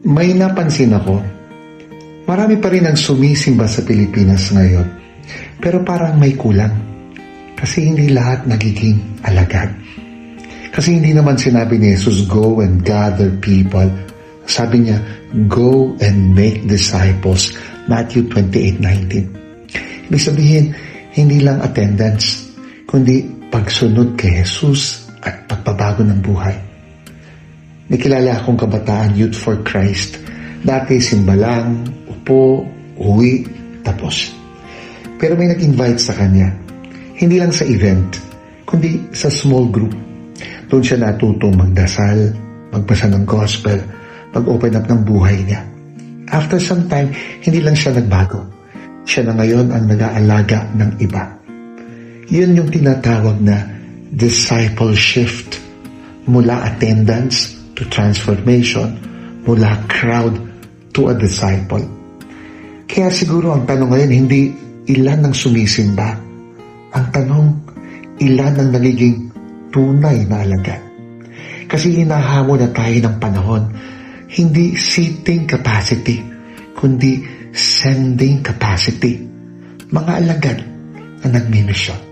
May napansin ako, marami pa rin ang sumisimba sa Pilipinas ngayon, pero parang may kulang. Kasi hindi lahat nagiging alagad. Kasi hindi naman sinabi ni Jesus, go and gather people. Sabi niya, go and make disciples. Matthew 28:19. Ibig sabihin, hindi lang attendance, kundi pagsunod kay Jesus at pagbabago ng buhay. Nakilala akong kabataan, Youth for Christ. Dati simba lang, upo, uwi, tapos. Pero may nag-invite sa kanya. Hindi lang sa event, kundi sa small group. Doon siya natutong magdasal, magbasa ng gospel, mag-open up ng buhay niya. After some time, hindi lang siya nagbago. Siya na ngayon ang nag-aalaga ng iba. Yun yung tinatawag na disciple shift. Mula attendance to transformation, mula crowd to a disciple. Kaya siguro ang tanong ngayon, hindi ilan ang sumisimba. Ang tanong, ilan ang nagiging tunay na alagad. Kasi hinahamon na tayo ng panahon, hindi seating capacity, kundi sending capacity. Mga alagad na nagmimisyon.